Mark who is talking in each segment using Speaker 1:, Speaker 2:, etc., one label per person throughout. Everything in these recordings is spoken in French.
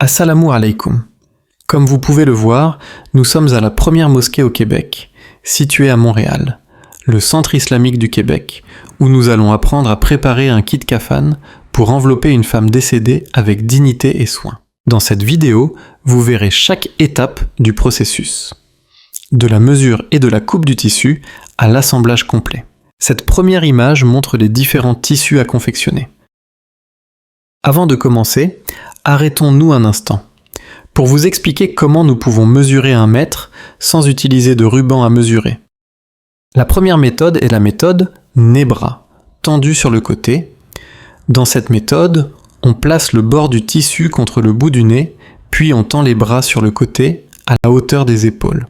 Speaker 1: Assalamu alaikum. Comme vous pouvez le voir, nous sommes à la première mosquée au Québec, située à Montréal, le centre islamique du Québec, où nous allons apprendre à préparer un kit kafan pour envelopper une femme décédée avec dignité et soin. Dans cette vidéo, vous verrez chaque étape du processus, de la mesure et de la coupe du tissu à l'assemblage complet. Cette première image montre les différents tissus à confectionner. Avant de commencer, arrêtons-nous un instant, pour vous expliquer comment nous pouvons mesurer un mètre sans utiliser de ruban à mesurer. La première méthode est la méthode nez-bras, tendu sur le côté. Dans cette méthode, on place le bord du tissu contre le bout du nez, puis on tend les bras sur le côté à la hauteur des épaules.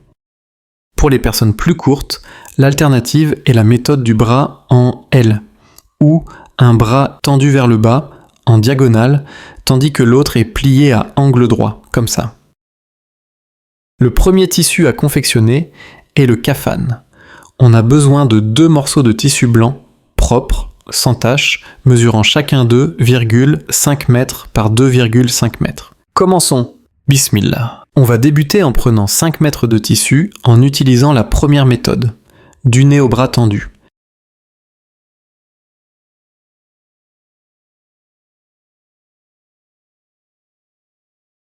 Speaker 1: Pour les personnes plus courtes, l'alternative est la méthode du bras en L, ou un bras tendu vers le bas, en diagonale, tandis que l'autre est plié à angle droit, comme ça. Le premier tissu à confectionner est le kafan. On a besoin de 2 morceaux de tissu blanc, propres, sans tache, mesurant chacun 2,5 mètres par 2,5 mètres. Commençons. Bismillah. On va débuter en prenant 5 mètres de tissu en utilisant la première méthode, du nez au bras tendu.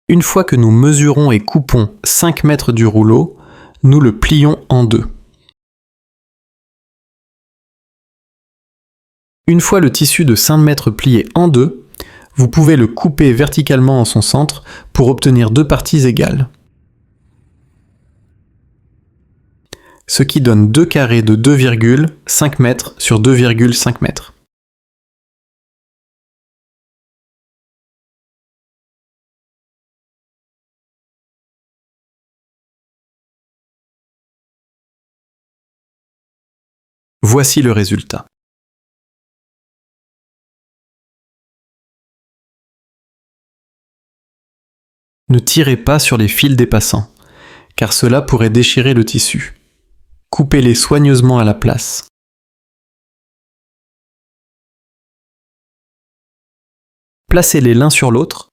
Speaker 1: Une fois que nous mesurons et coupons 5 mètres du rouleau, nous le plions en 2. Une fois le tissu de 5 mètres plié en 2, vous pouvez le couper verticalement en son centre pour obtenir 2 parties égales. Ce qui donne 2 carrés de 2,5 mètres sur 2,5 mètres. Voici le résultat. Ne tirez pas sur les fils dépassants, car cela pourrait déchirer le tissu. Coupez-les soigneusement à la place. Placez-les l'un sur l'autre.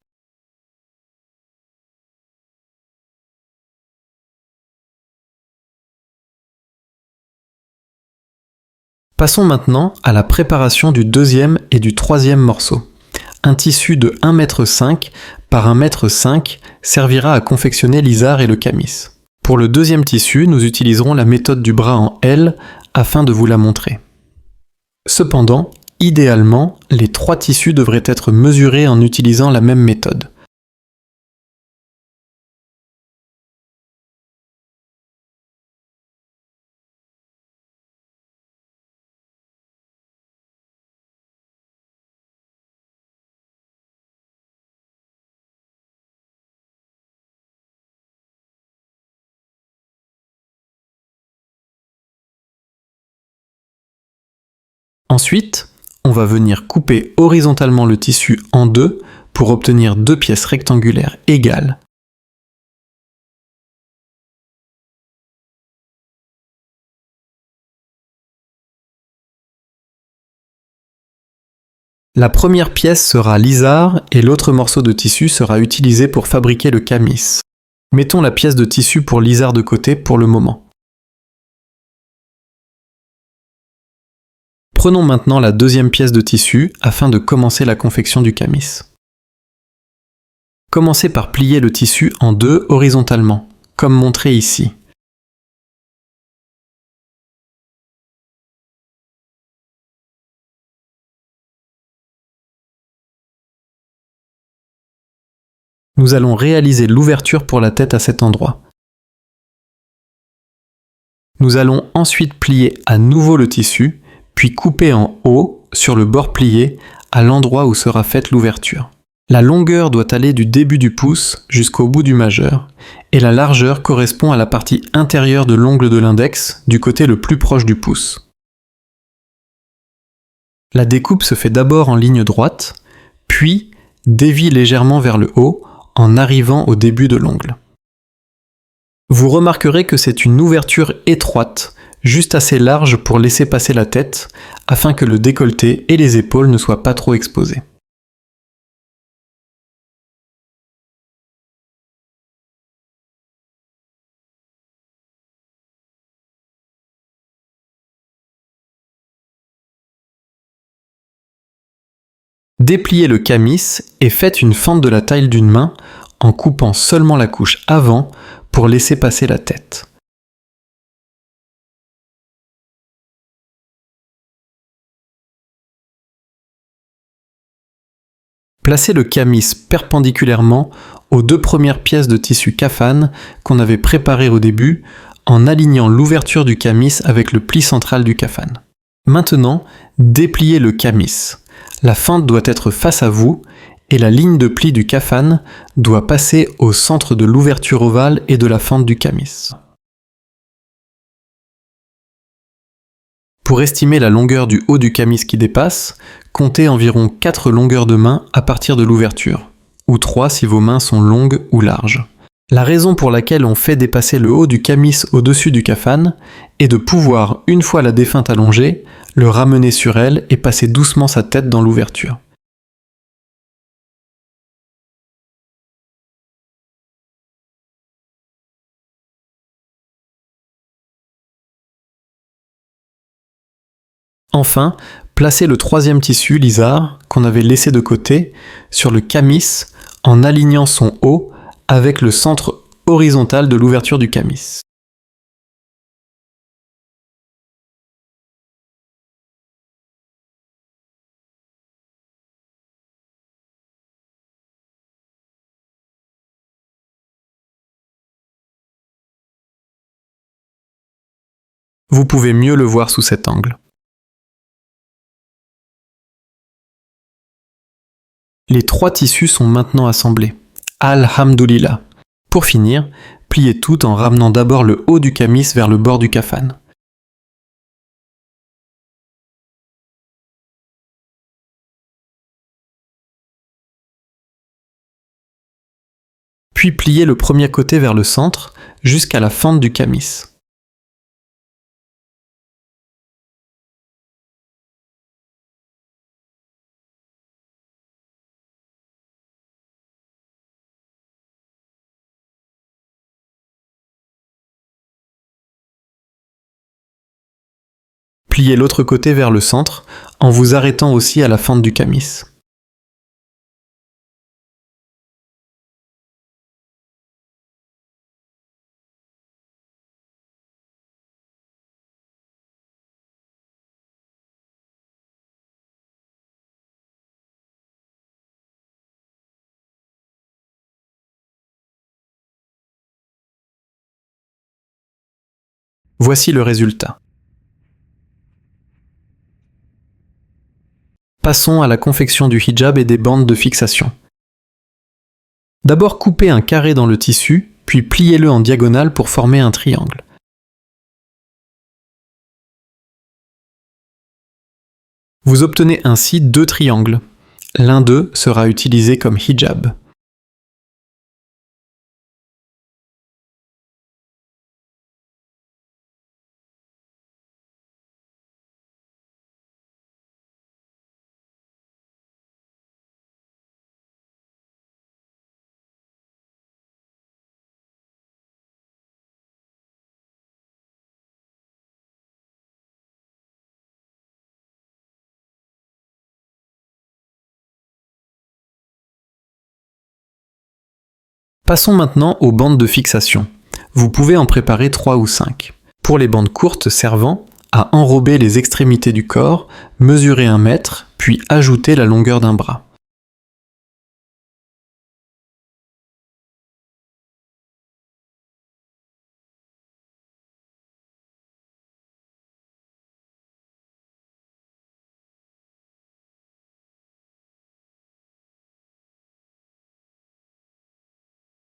Speaker 1: Passons maintenant à la préparation du deuxième et du troisième morceau. Un tissu de 1,5 m par 1,5 m servira à confectionner l'izar et le camis. Pour le deuxième tissu, nous utiliserons la méthode du bras en L afin de vous la montrer. Cependant, idéalement, les 3 tissus devraient être mesurés en utilisant la même méthode. Ensuite, on va venir couper horizontalement le tissu en 2 pour obtenir 2 pièces rectangulaires égales. La première pièce sera l'izar et l'autre morceau de tissu sera utilisé pour fabriquer le camis. Mettons la pièce de tissu pour l'izar de côté pour le moment. Prenons maintenant la deuxième pièce de tissu afin de commencer la confection du camis. Commencez par plier le tissu en 2 horizontalement, comme montré ici. Nous allons réaliser l'ouverture pour la tête à cet endroit. Nous allons ensuite plier à nouveau le tissu, puis couper en haut, sur le bord plié, à l'endroit où sera faite l'ouverture. La longueur doit aller du début du pouce jusqu'au bout du majeur, et la largeur correspond à la partie intérieure de l'ongle de l'index, du côté le plus proche du pouce. La découpe se fait d'abord en ligne droite, puis dévie légèrement vers le haut, en arrivant au début de l'ongle. Vous remarquerez que c'est une ouverture étroite, juste assez large pour laisser passer la tête, afin que le décolleté et les épaules ne soient pas trop exposés. Dépliez le camis et faites une fente de la taille d'une main en coupant seulement la couche avant pour laisser passer la tête. Placez le camis perpendiculairement aux 2 premières pièces de tissu kafan qu'on avait préparées au début en alignant l'ouverture du camis avec le pli central du kafan. Maintenant, dépliez le camis. La fente doit être face à vous et la ligne de pli du kafan doit passer au centre de l'ouverture ovale et de la fente du camis. Pour estimer la longueur du haut du camis qui dépasse, comptez environ 4 longueurs de main à partir de l'ouverture, ou 3 si vos mains sont longues ou larges. La raison pour laquelle on fait dépasser le haut du camis au-dessus du kafan est de pouvoir, une fois la défunte allongée, le ramener sur elle et passer doucement sa tête dans l'ouverture. Enfin, placez le troisième tissu lisard qu'on avait laissé de côté sur le camis en alignant son haut avec le centre horizontal de l'ouverture du camis. Vous pouvez mieux le voir sous cet angle. Les 3 tissus sont maintenant assemblés. Alhamdoulilah. Pour finir, pliez tout en ramenant d'abord le haut du camis vers le bord du kafan. Puis pliez le premier côté vers le centre jusqu'à la fente du camis. Pliez l'autre côté vers le centre en vous arrêtant aussi à la fente du camis. Voici le résultat. Passons à la confection du hijab et des bandes de fixation. D'abord coupez un carré dans le tissu, puis pliez-le en diagonale pour former un triangle. Vous obtenez ainsi 2 triangles. L'un d'eux sera utilisé comme hijab. Passons maintenant aux bandes de fixation. Vous pouvez en préparer 3 ou 5. Pour les bandes courtes servant à enrober les extrémités du corps, mesurez 1 mètre, puis ajoutez la longueur d'un bras.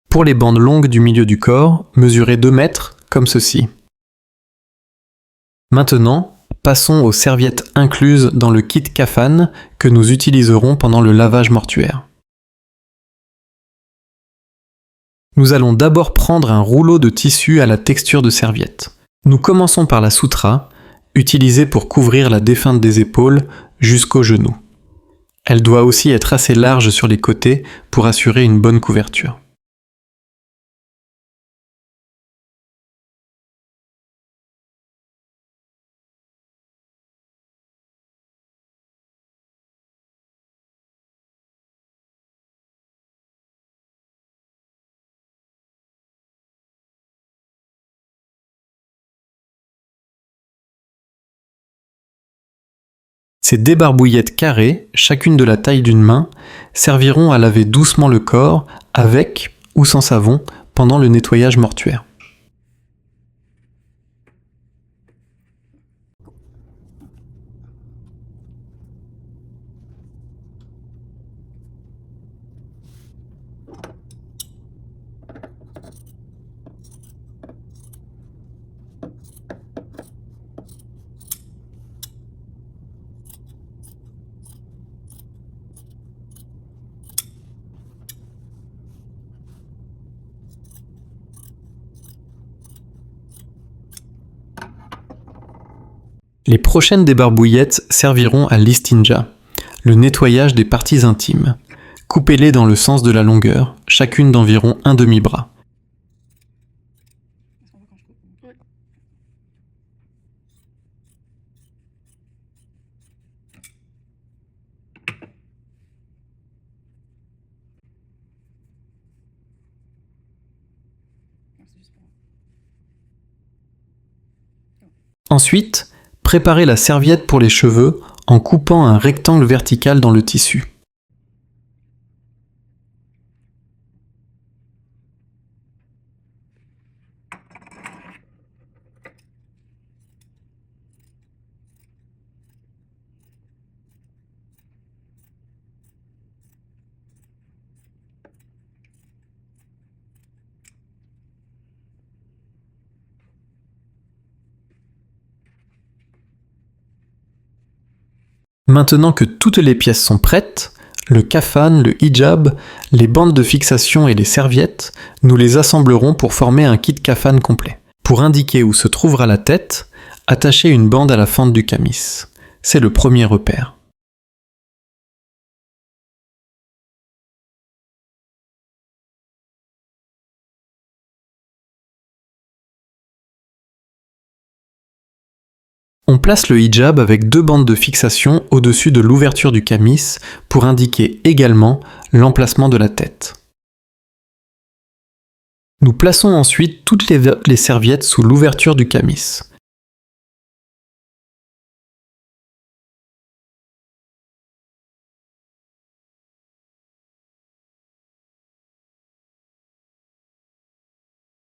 Speaker 1: Pour les bandes longues du milieu du corps, mesurez 2 mètres, comme ceci. Maintenant, passons aux serviettes incluses dans le kit kafan que nous utiliserons pendant le lavage mortuaire. Nous allons d'abord prendre un rouleau de tissu à la texture de serviette. Nous commençons par la soutra, utilisée pour couvrir la défunte des épaules jusqu'aux genoux. Elle doit aussi être assez large sur les côtés pour assurer une bonne couverture. Ces débarbouillettes carrées, chacune de la taille d'une main, serviront à laver doucement le corps, avec ou sans savon, pendant le nettoyage mortuaire. Les prochaines débarbouillettes serviront à l'istinja, le nettoyage des parties intimes. Coupez-les dans le sens de la longueur, chacune d'environ un demi-bras. Ensuite, préparez la serviette pour les cheveux en coupant un rectangle vertical dans le tissu. Maintenant que toutes les pièces sont prêtes, le kafan, le hijab, les bandes de fixation et les serviettes, nous les assemblerons pour former un kit kafan complet. Pour indiquer où se trouvera la tête, attachez une bande à la fente du kamis. C'est le premier repère. On place le hijab avec 2 bandes de fixation au-dessus de l'ouverture du kamis pour indiquer également l'emplacement de la tête. Nous plaçons ensuite toutes les serviettes sous l'ouverture du kamis.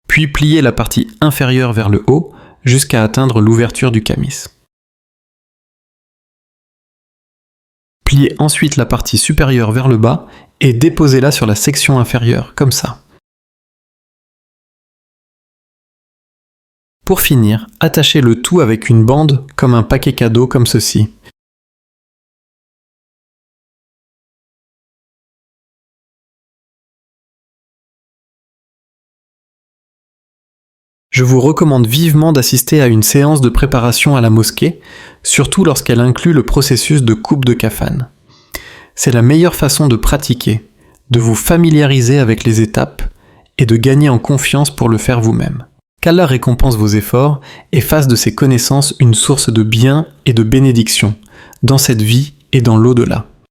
Speaker 1: Puis pliez la partie inférieure vers le haut jusqu'à atteindre l'ouverture du kamis. Pliez ensuite la partie supérieure vers le bas et déposez-la sur la section inférieure, comme ça. Pour finir, attachez le tout avec une bande comme un paquet cadeau comme ceci. Je vous recommande vivement d'assister à une séance de préparation à la mosquée, surtout lorsqu'elle inclut le processus de coupe de kafan. C'est la meilleure façon de pratiquer, de vous familiariser avec les étapes et de gagner en confiance pour le faire vous-même. Qu'Allah récompense vos efforts et fasse de ces connaissances une source de bien et de bénédiction, dans cette vie et dans l'au-delà.